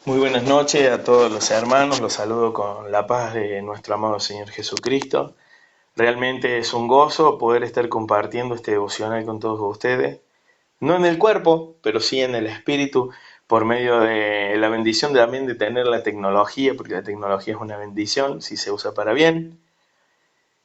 Muy buenas noches a todos los hermanos, los saludo con la paz de nuestro amado Señor Jesucristo. Realmente es un gozo poder estar compartiendo este devocional con todos ustedes, no en el cuerpo, pero sí en el espíritu, por medio de la bendición también de tener la tecnología, porque la tecnología es una bendición si se usa para bien.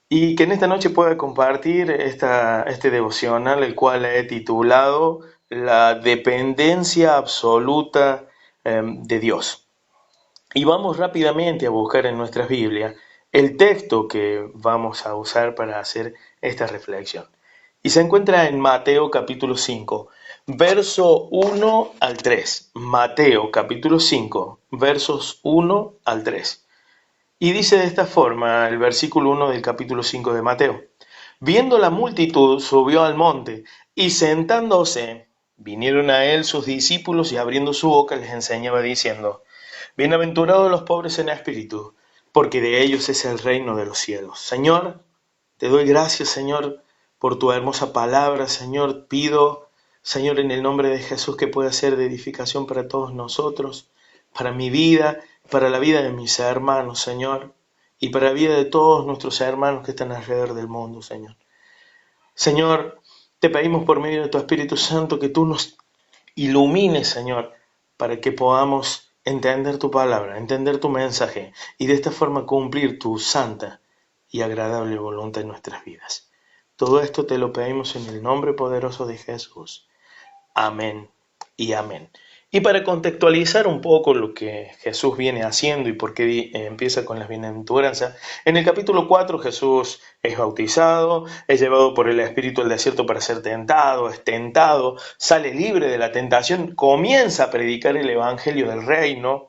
Y que en esta noche pueda compartir este devocional, el cual he titulado La dependencia absoluta de Dios. Y vamos rápidamente a buscar en nuestras Biblias el texto que vamos a usar para hacer esta reflexión. Y se encuentra en Mateo capítulo 5, verso 1 al 3. Mateo capítulo 5, versos 1 al 3. Y dice de esta forma el versículo 1 del capítulo 5 de Mateo. Viendo la multitud, subió al monte, y sentándose, vinieron a él sus discípulos, y abriendo su boca les enseñaba diciendo: Bienaventurados los pobres en espíritu, porque de ellos es el reino de los cielos. Señor, te doy gracias, Señor, por tu hermosa palabra. Señor, pido, Señor, en el nombre de Jesús, que pueda ser de edificación para todos nosotros, para mi vida, para la vida de mis hermanos, Señor, y para la vida de todos nuestros hermanos que están alrededor del mundo, Señor. Señor, te pedimos por medio de tu Espíritu Santo que tú nos ilumines, Señor, para que podamos entender tu palabra, entender tu mensaje y de esta forma cumplir tu santa y agradable voluntad en nuestras vidas. Todo esto te lo pedimos en el nombre poderoso de Jesús. Amén y amén. Y para contextualizar un poco lo que Jesús viene haciendo y por qué empieza con las bienaventuranzas, en el capítulo 4 Jesús es bautizado, es llevado por el Espíritu al desierto para ser tentado, es tentado, sale libre de la tentación, comienza a predicar el Evangelio del Reino,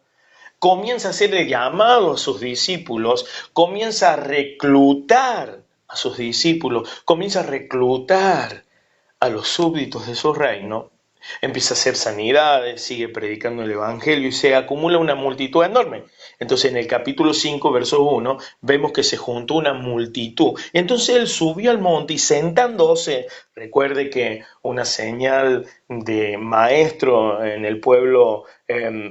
comienza a hacer el llamado a sus discípulos, comienza a reclutar a sus discípulos, comienza a reclutar a los súbditos de su reino, empieza a hacer sanidades, sigue predicando el Evangelio y se acumula una multitud enorme. Entonces en el capítulo 5, verso 1, vemos que se juntó una multitud. Entonces él subió al monte y sentándose, recuerde que una señal de maestro en el pueblo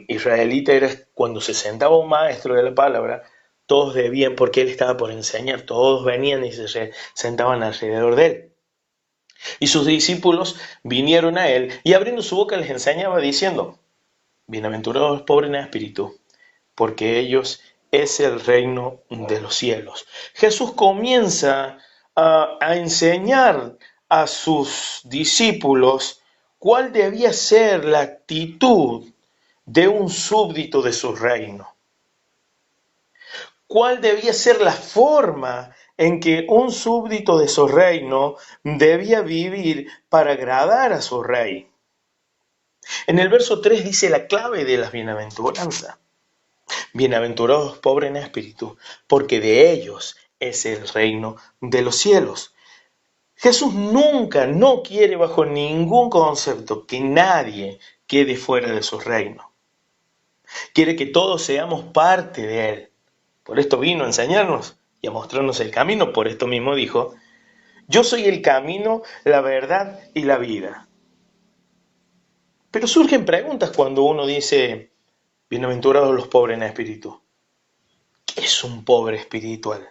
israelita era cuando se sentaba un maestro de la palabra, todos debían, porque él estaba por enseñar, todos venían y se sentaban alrededor de él. Y sus discípulos vinieron a él y abriendo su boca les enseñaba diciendo: Bienaventurados los pobres en espíritu, porque ellos es el reino de los cielos. Jesús comienza a enseñar a sus discípulos cuál debía ser la actitud de un súbdito de su reino. Cuál debía ser la forma en que un súbdito de su reino debía vivir para agradar a su rey. En el verso 3 dice la clave de las bienaventuranzas. Bienaventurados los pobres en espíritu, porque de ellos es el reino de los cielos. Jesús nunca, no quiere bajo ningún concepto que nadie quede fuera de su reino. Quiere que todos seamos parte de él. Por esto vino a enseñarnos y a mostrarnos el camino. Por esto mismo dijo: Yo soy el camino, la verdad y la vida. Pero surgen preguntas cuando uno dice: Bienaventurados los pobres en espíritu. ¿Qué es un pobre espiritual?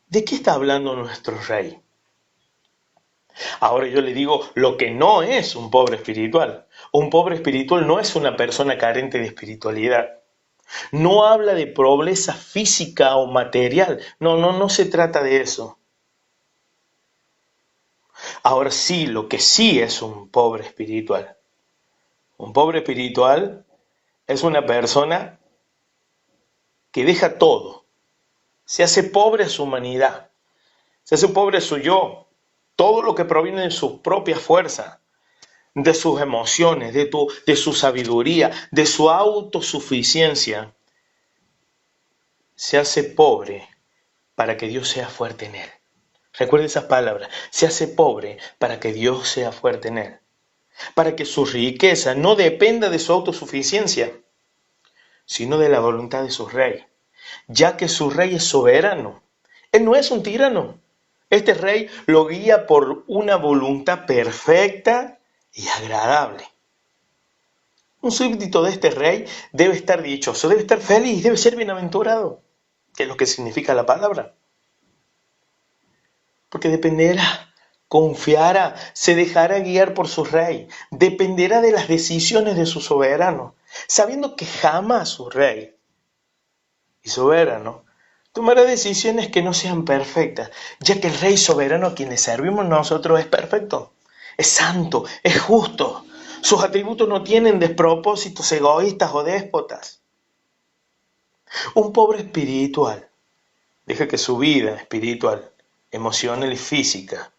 ¿De qué está hablando nuestro rey? Ahora yo le digo lo que no es un pobre espiritual. Un pobre espiritual no es una persona carente de espiritualidad. No habla de pobreza física o material. No se trata de eso. Ahora sí, lo que sí es un pobre espiritual. Un pobre espiritual es una persona que deja todo. Se hace pobre a su humanidad. Se hace pobre a su yo. Todo lo que proviene de su propia fuerza, de sus emociones, de su sabiduría, de su autosuficiencia, se hace pobre para que Dios sea fuerte en él. Recuerde esas palabras. Se hace pobre para que Dios sea fuerte en él. Para que su riqueza no dependa de su autosuficiencia, sino de la voluntad de su rey, ya que su rey es soberano. Él no es un tirano. Este rey lo guía por una voluntad perfecta y agradable. Un súbdito de este rey debe estar dichoso, debe estar feliz, debe ser bienaventurado, que es lo que significa la palabra. Porque dependerá, confiará, se dejará guiar por su rey, dependerá de las decisiones de su soberano, sabiendo que jamás su rey y soberano tomará decisiones que no sean perfectas, ya que el rey soberano a quien le servimos nosotros es perfecto, es santo, es justo. Sus atributos no tienen despropósitos egoístas o déspotas. Un pobre espiritual deja que su vida espiritual, emocional y física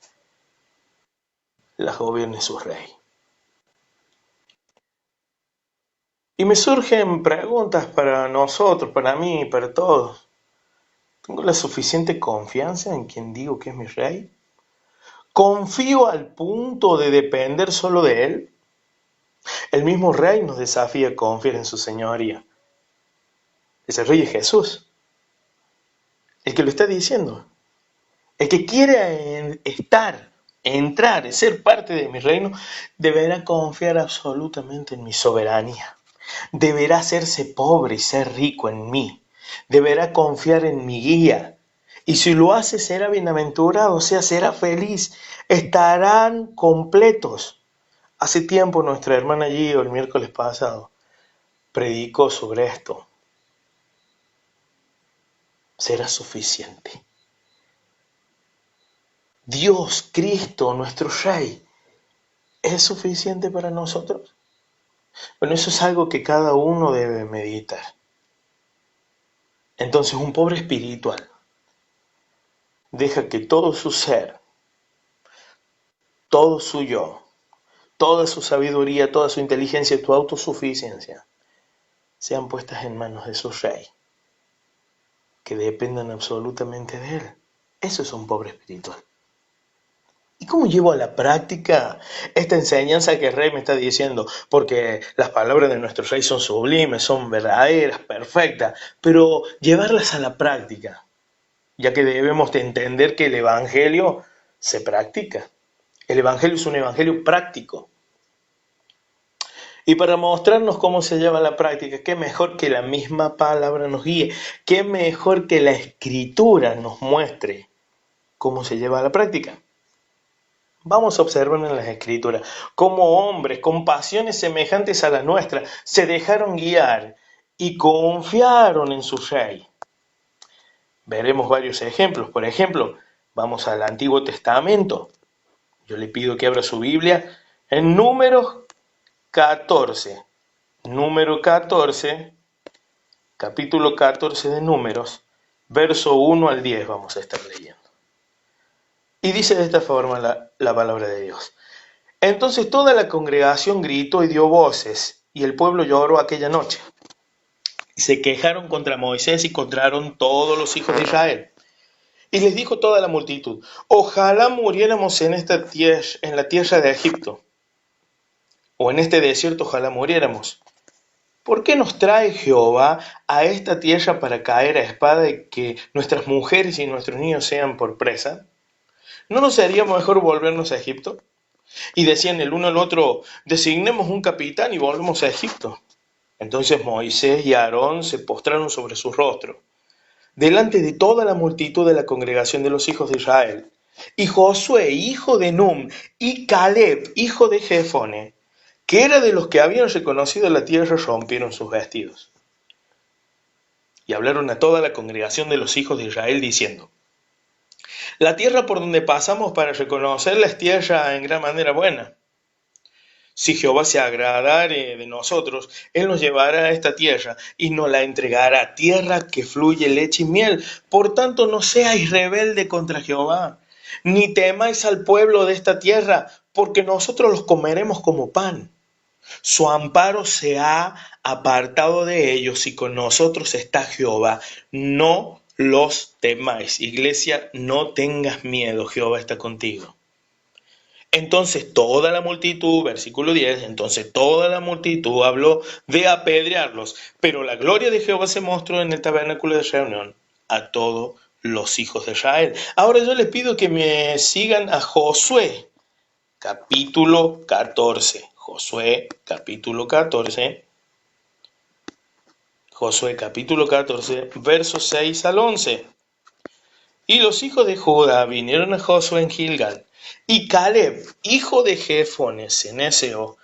las gobierne su rey. Y me surgen preguntas para nosotros, para mí, para todos. ¿Tengo la suficiente confianza en quien digo que es mi rey? ¿Confío al punto de depender solo de él? El mismo rey nos desafía a confiar en su señoría. Ese rey es Jesús, el que lo está diciendo. El que quiere entrar, ser parte de mi reino, deberá confiar absolutamente en mi soberanía. Deberá hacerse pobre y ser rico en mí. Deberá confiar en mi guía. Y si lo hace, será bienaventurado, o sea, será feliz. Estarán completos. Hace tiempo nuestra hermana Gio, el miércoles pasado, predicó sobre esto. Será suficiente. Dios, Cristo, nuestro Rey, ¿es suficiente para nosotros? Bueno, eso es algo que cada uno debe meditar. Entonces, un pobre espiritual deja que todo su ser, todo su yo, toda su sabiduría, toda su inteligencia, tu autosuficiencia, sean puestas en manos de su Rey, que dependan absolutamente de Él. Eso es un pobre espiritual. ¿Y cómo llevo a la práctica esta enseñanza que el Rey me está diciendo? Porque las palabras de nuestro Rey son sublimes, son verdaderas, perfectas, pero llevarlas a la práctica, ya que debemos de entender que el Evangelio se practica. El Evangelio es un Evangelio práctico. Y para mostrarnos cómo se lleva a la práctica, qué mejor que la misma palabra nos guíe, qué mejor que la Escritura nos muestre cómo se lleva a la práctica. Vamos a observar en las Escrituras cómo hombres con pasiones semejantes a las nuestras se dejaron guiar y confiaron en su Rey. Veremos varios ejemplos. Por ejemplo, vamos al Antiguo Testamento. Yo le pido que abra su Biblia en Números 14. Número 14, capítulo 14 de Números, verso 1 al 10 vamos a estar leyendo. Y dice de esta forma la palabra de Dios. Entonces toda la congregación gritó y dio voces, y el pueblo lloró aquella noche. Y se quejaron contra Moisés y contra Aarón todos los hijos de Israel. Y les dijo toda la multitud: ojalá muriéramos en la tierra de Egipto, o en este desierto ojalá muriéramos. ¿Por qué nos trae Jehová a esta tierra para caer a espada y que nuestras mujeres y nuestros niños sean por presa? ¿No nos sería mejor volvernos a Egipto? Y decían el uno al otro: designemos un capitán y volvemos a Egipto. Entonces Moisés y Aarón se postraron sobre su rostro, delante de toda la multitud de la congregación de los hijos de Israel. Y Josué, hijo de Num, y Caleb, hijo de Jefone, que era de los que habían reconocido la tierra, rompieron sus vestidos. Y hablaron a toda la congregación de los hijos de Israel, diciendo: la tierra por donde pasamos para reconocerla es tierra en gran manera buena. Si Jehová se agradare de nosotros, Él nos llevará a esta tierra y nos la entregará, tierra que fluye leche y miel. Por tanto, no seáis rebelde contra Jehová, ni temáis al pueblo de esta tierra, porque nosotros los comeremos como pan. Su amparo se ha apartado de ellos y con nosotros está Jehová. No los temáis. Iglesia, no tengas miedo, Jehová está contigo. Entonces toda la multitud, versículo 10, entonces toda la multitud habló de apedrearlos, pero la gloria de Jehová se mostró en el tabernáculo de reunión a todos los hijos de Israel. Ahora yo les pido que me sigan a Josué, capítulo 14. Josué capítulo 14. Josué capítulo 14, versos 6 al 11. Y los hijos de Judá vinieron a Josué en Gilgal, y Caleb, hijo de Jefone, ceneseo,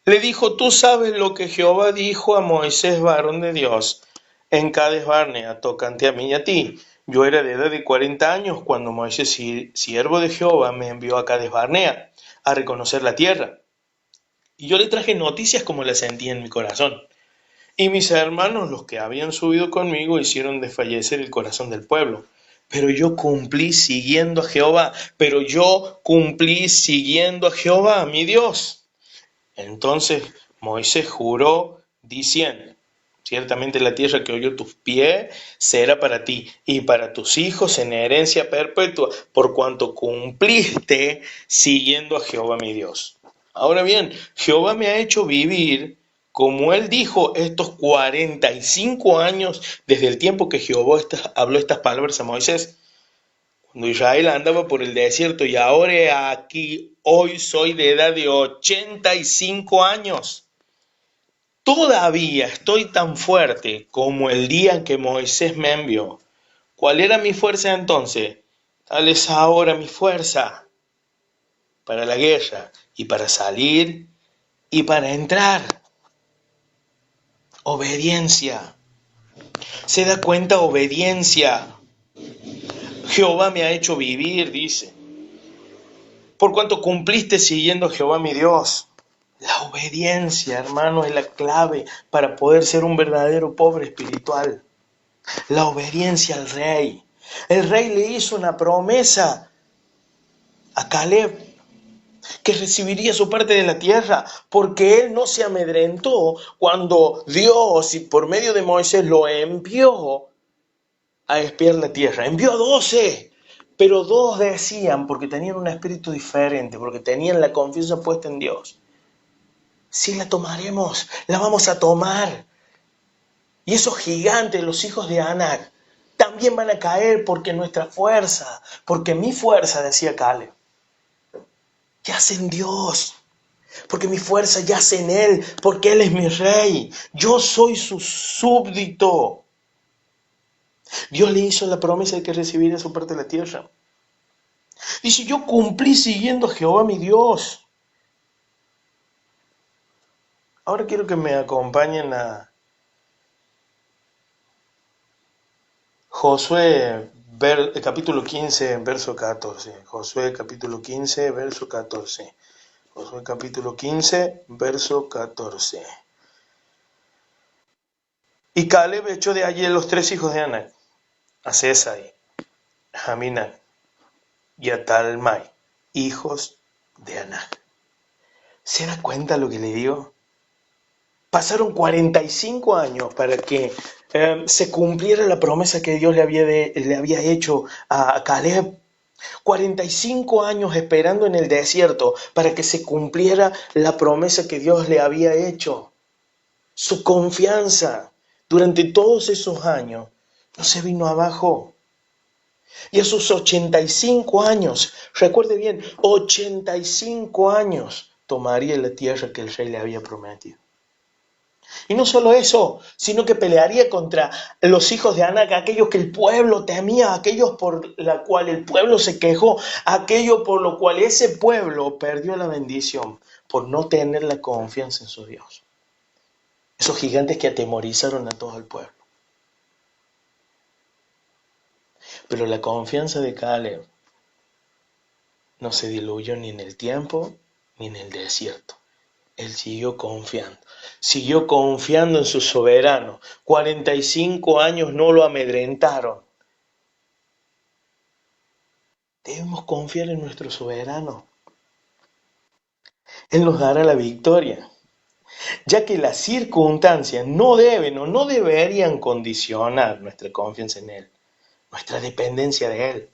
le dijo: Tú sabes lo que Jehová dijo a Moisés, varón de Dios, en Cades Barnea, tocante a mí y a ti. Yo era de edad de 40 años cuando Moisés, siervo de Jehová, me envió a Cades Barnea a reconocer la tierra. Y yo le traje noticias como las sentí en mi corazón. Y mis hermanos, los que habían subido conmigo, hicieron desfallecer el corazón del pueblo. Pero yo cumplí siguiendo a Jehová. Mi Dios. Entonces Moisés juró diciendo: Ciertamente la tierra que oyó tus pies será para ti y para tus hijos en herencia perpetua, por cuanto cumpliste siguiendo a Jehová mi Dios. Ahora bien, Jehová me ha hecho vivir, como él dijo, estos 45 años desde el tiempo que Jehová habló estas palabras a Moisés, cuando Israel andaba por el desierto, y ahora aquí, hoy soy de edad de 85 años. Todavía estoy tan fuerte como el día en que Moisés me envió. ¿Cuál era mi fuerza entonces? Tal es ahora mi fuerza para la guerra, y para salir y para entrar. Obediencia. ¿Se da cuenta? Obediencia. Jehová me ha hecho vivir, dice, por cuanto cumpliste siguiendo a Jehová mi Dios. La obediencia, hermano, es la clave para poder ser un verdadero pobre espiritual. La obediencia al rey. El rey le hizo una promesa a Caleb, que recibiría su parte de la tierra, porque él no se amedrentó cuando Dios, y por medio de Moisés, lo envió a espiar la tierra. Envió a 12, pero 2 decían, porque tenían un espíritu diferente, porque tenían la confianza puesta en Dios: sí, la tomaremos, la vamos a tomar. Y esos gigantes, los hijos de Anac, también van a caer, porque nuestra fuerza, porque mi fuerza, decía Caleb, yace en Dios, porque mi fuerza yace en Él, porque Él es mi rey, yo soy su súbdito. Dios le hizo la promesa de que recibiría su parte de la tierra. Dice: yo cumplí siguiendo a Jehová mi Dios. Ahora quiero que me acompañen a Josué capítulo 15, verso 14. Josué capítulo 15, verso 14. Josué capítulo 15, verso 14. Y Caleb echó de allí los 3 hijos de Anac, a Sesai, a Jaminac y a Talmai, hijos de Anac. ¿Se da cuenta lo que le digo? Pasaron 45 años para que se cumpliera la promesa que Dios le había hecho a Caleb. 45 años esperando en el desierto para que se cumpliera la promesa que Dios le había hecho. Su confianza durante todos esos años no se vino abajo. Y a sus 85 años, recuerde bien, 85 años, tomaría la tierra que el rey le había prometido. Y no solo eso, sino que pelearía contra los hijos de Anac, aquellos que el pueblo temía, aquellos por la cual el pueblo se quejó, aquello por lo cual ese pueblo perdió la bendición, por no tener la confianza en su Dios. Esos gigantes que atemorizaron a todo el pueblo. Pero la confianza de Caleb no se diluyó ni en el tiempo ni en el desierto. Él siguió confiando en su soberano. 45 años no lo amedrentaron. Debemos confiar en nuestro soberano. Él nos dará la victoria, ya que las circunstancias no deben o no deberían condicionar nuestra confianza en Él, nuestra dependencia de Él,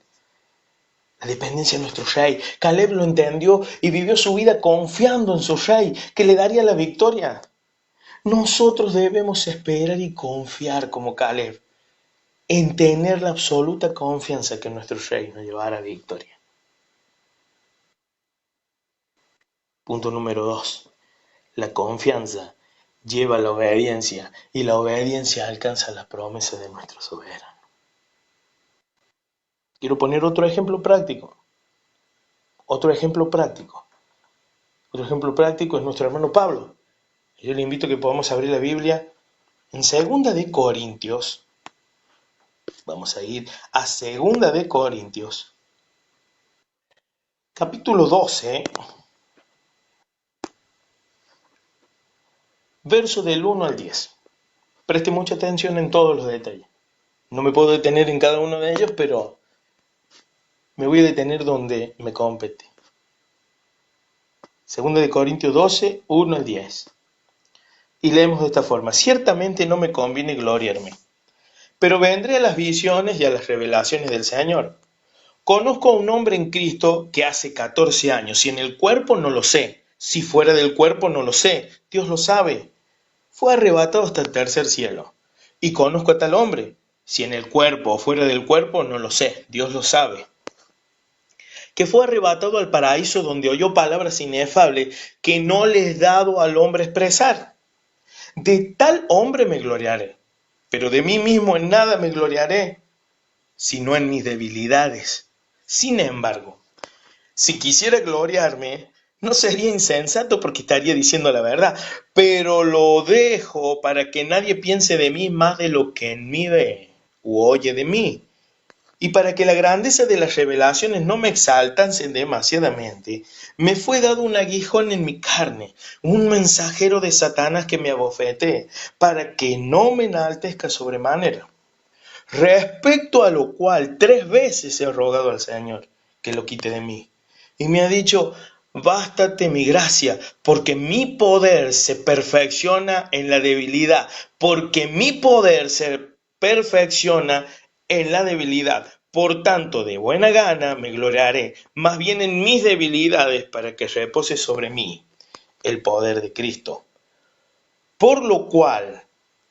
la dependencia de nuestro rey. Caleb lo entendió y vivió su vida confiando en su rey, que le daría la victoria. Nosotros debemos esperar y confiar como Caleb, en tener la absoluta confianza que nuestro rey nos llevará a victoria. Punto número 2. La confianza lleva a la obediencia y la obediencia alcanza las promesas de nuestro soberano. Quiero poner otro ejemplo práctico. Otro ejemplo práctico. Otro ejemplo práctico es nuestro hermano Pablo. Yo le invito a que podamos abrir la Biblia en 2 Corintios. Vamos a ir a 2 Corintios, capítulo 12, verso del 1 al 10. Preste mucha atención en todos los detalles. No me puedo detener en cada uno de ellos, pero me voy a detener donde me compete. 2 Corintios 12, 1 al 10. Y leemos de esta forma: ciertamente no me conviene gloriarme, pero vendré a las visiones y a las revelaciones del Señor. Conozco a un hombre en Cristo que hace 14 años, si en el cuerpo no lo sé, si fuera del cuerpo no lo sé, Dios lo sabe. Fue arrebatado hasta el tercer cielo. Y conozco a tal hombre, si en el cuerpo o fuera del cuerpo no lo sé, Dios lo sabe. Que fue arrebatado al paraíso donde oyó palabras inefables que no le es dado al hombre expresar. De tal hombre me gloriaré, pero de mí mismo en nada me gloriaré, sino en mis debilidades. Sin embargo, si quisiera gloriarme, no sería insensato porque estaría diciendo la verdad, pero lo dejo para que nadie piense de mí más de lo que en mí ve u oye de mí, y para que la grandeza de las revelaciones no me exaltasen demasiadamente, me fue dado un aguijón en mi carne, un mensajero de Satanás que me abofetee, para que no me enaltezca sobremanera. Respecto a lo cual 3 veces he rogado al Señor que lo quite de mí. Y me ha dicho: bástate mi gracia, porque mi poder se perfecciona en la debilidad, porque mi poder se perfecciona en la debilidad. Por tanto, de buena gana me gloriaré, más bien en mis debilidades, para que repose sobre mí el poder de Cristo. Por lo cual,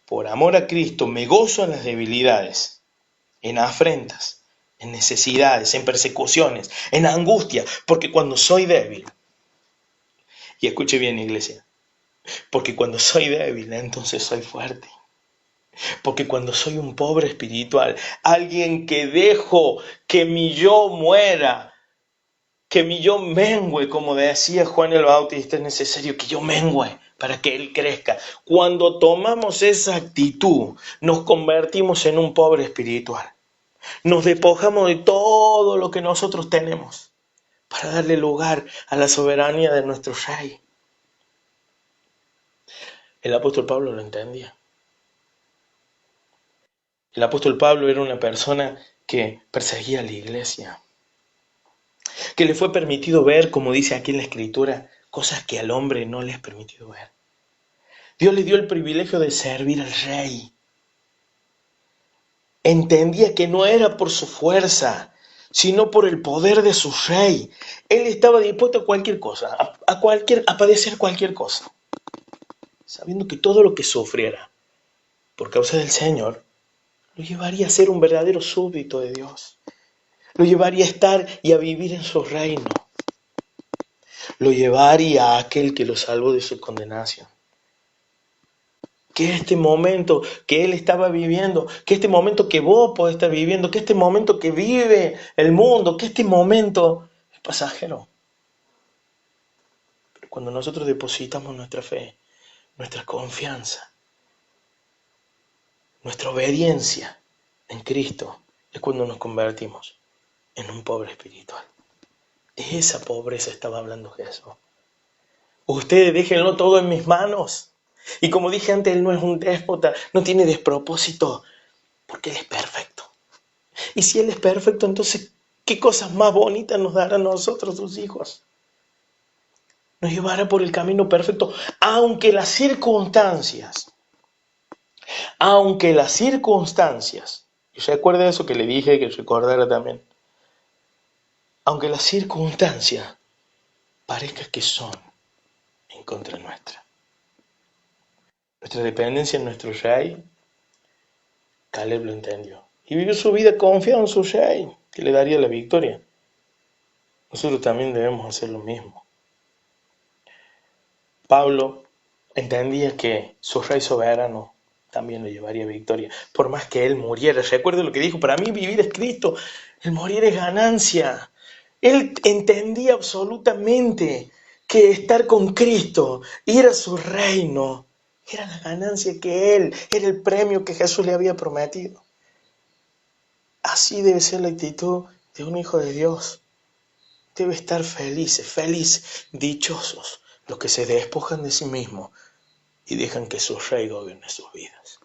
por amor a Cristo, me gozo en las debilidades, en afrentas, en necesidades, en persecuciones, en angustia, porque cuando soy débil, y escuche bien, iglesia, porque cuando soy débil, entonces soy fuerte. Porque cuando soy un pobre espiritual, alguien que dejo que mi yo muera, que mi yo mengüe, como decía Juan el Bautista, es necesario que yo mengüe para que Él crezca. Cuando tomamos esa actitud, nos convertimos en un pobre espiritual. Nos despojamos de todo lo que nosotros tenemos para darle lugar a la soberanía de nuestro Rey. El apóstol Pablo lo entendía. El apóstol Pablo era una persona que perseguía a la iglesia, que le fue permitido ver, como dice aquí en la Escritura, cosas que al hombre no le es permitido ver. Dios le dio el privilegio de servir al Rey. Entendía que no era por su fuerza, sino por el poder de su Rey. Él estaba dispuesto a cualquier cosa, a padecer cualquier cosa, sabiendo que todo lo que sufriera por causa del Señor lo llevaría a ser un verdadero súbdito de Dios. Lo llevaría a estar y a vivir en su reino. Lo llevaría a aquel que lo salvó de su condenación. Que este momento que él estaba viviendo, que este momento que vos podés estar viviendo, que este momento que vive el mundo, que este momento es pasajero. Pero cuando nosotros depositamos nuestra fe, nuestra confianza, nuestra obediencia en Cristo, es cuando nos convertimos en un pobre espiritual. De esa pobreza estaba hablando Jesús. Ustedes déjenlo todo en mis manos. Y como dije antes, Él no es un déspota, no tiene despropósito, porque Él es perfecto. Y si Él es perfecto, entonces, ¿qué cosas más bonitas nos dará a nosotros, sus hijos? Nos llevará por el camino perfecto, aunque las circunstancias, y recuerde eso que le dije, que recordara también, aunque las circunstancias parezca que son en contra nuestra. Nuestra dependencia en nuestro Rey, Caleb lo entendió. Y vivió su vida confiado en su Rey, que le daría la victoria. Nosotros también debemos hacer lo mismo. Pablo Entendía que su Rey soberano también le llevaría victoria, por más que Él muriera. Recuerdo lo que dijo, para mí vivir es Cristo, el morir es ganancia. Él entendía absolutamente que estar con Cristo, ir a su reino, era la ganancia que Él, era el premio que Jesús le había prometido. Así debe ser la actitud de un hijo de Dios. Debe estar felices, dichosos, los que se despojan de sí mismos y dejan que su Rey gobierne sus vidas.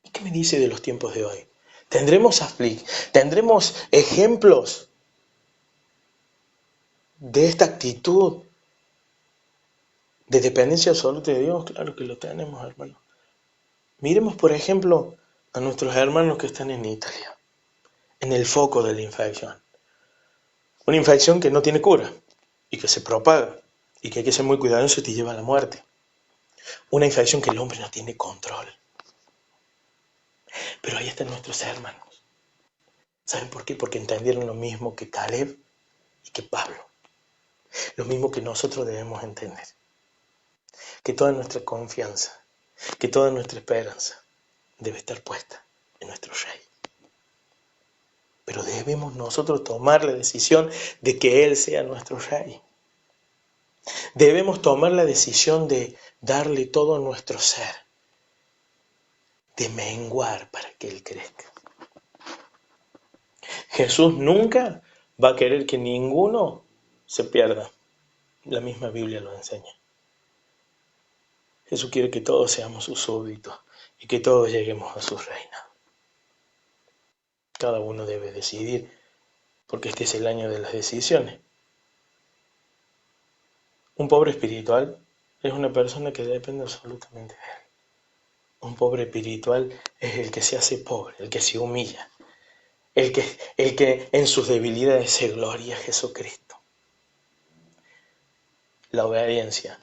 ¿Y qué me dice de los tiempos de hoy? ¿Tendremos ejemplos de esta actitud de dependencia absoluta de Dios? Claro que lo tenemos, hermano. Miremos, por ejemplo, a nuestros hermanos que están en Italia, en el foco de la infección. Una infección que no tiene cura y que se propaga y que hay que ser muy cuidadoso y te lleva a la muerte. Una infección que el hombre no tiene control. Pero ahí están nuestros hermanos. ¿Saben por qué? Porque entendieron lo mismo que Caleb y que Pablo. Lo mismo que nosotros debemos entender. Que toda nuestra confianza, que toda nuestra esperanza debe estar puesta en nuestro Rey. Pero debemos nosotros tomar la decisión de que Él sea nuestro Rey. Debemos tomar la decisión de darle todo nuestro ser, de menguar para que Él crezca. Jesús nunca va a querer que ninguno se pierda. La misma Biblia lo enseña. Jesús quiere que todos seamos sus súbditos y que todos lleguemos a su reino. Cada uno debe decidir, porque este es el año de las decisiones. Un pobre espiritual es una persona que depende absolutamente de Él. Un pobre espiritual es el que se hace pobre, el que se humilla, el que en sus debilidades se gloria a Jesucristo. La obediencia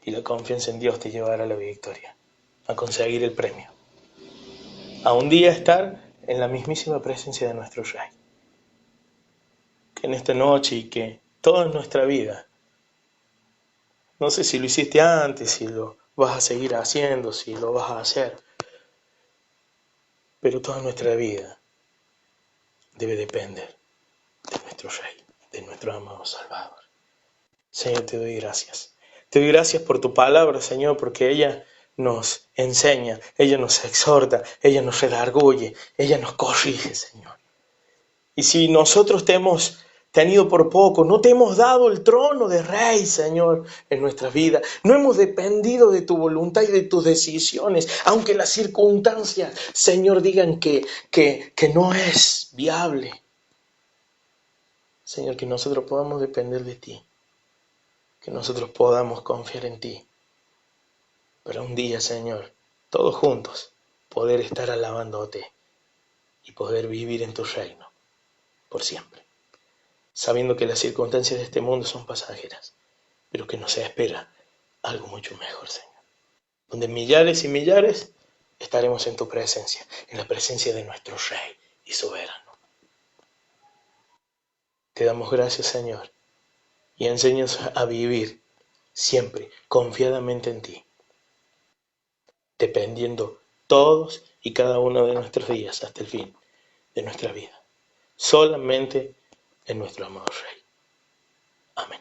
y la confianza en Dios te llevará a la victoria, a conseguir el premio, a un día estar en la mismísima presencia de nuestro Rey. Que en esta noche y que toda nuestra vida, no sé si lo hiciste antes, si lo vas a seguir haciendo, si lo vas a hacer, pero toda nuestra vida debe depender de nuestro Rey, de nuestro amado Salvador. Señor, te doy gracias. Te doy gracias por tu palabra, Señor, porque ella nos enseña, ella nos exhorta, ella nos redarguye, ella nos corrige, Señor. Y si nosotros te hemos tenido por poco, no te hemos dado el trono de Rey, Señor, en nuestra vida. No hemos dependido de tu voluntad y de tus decisiones, aunque las circunstancias, Señor, digan que no es viable. Señor, que nosotros podamos depender de ti, que nosotros podamos confiar en ti. Pero un día, Señor, todos juntos, poder estar alabándote y poder vivir en tu reino por siempre, sabiendo que las circunstancias de este mundo son pasajeras, pero que nos espera algo mucho mejor, Señor. Donde millares y millares estaremos en tu presencia, en la presencia de nuestro Rey y soberano. Te damos gracias, Señor, y enséñanos a vivir siempre confiadamente en ti, dependiendo todos y cada uno de nuestros días hasta el fin de nuestra vida, solamente en nuestro amado Rey. Amén.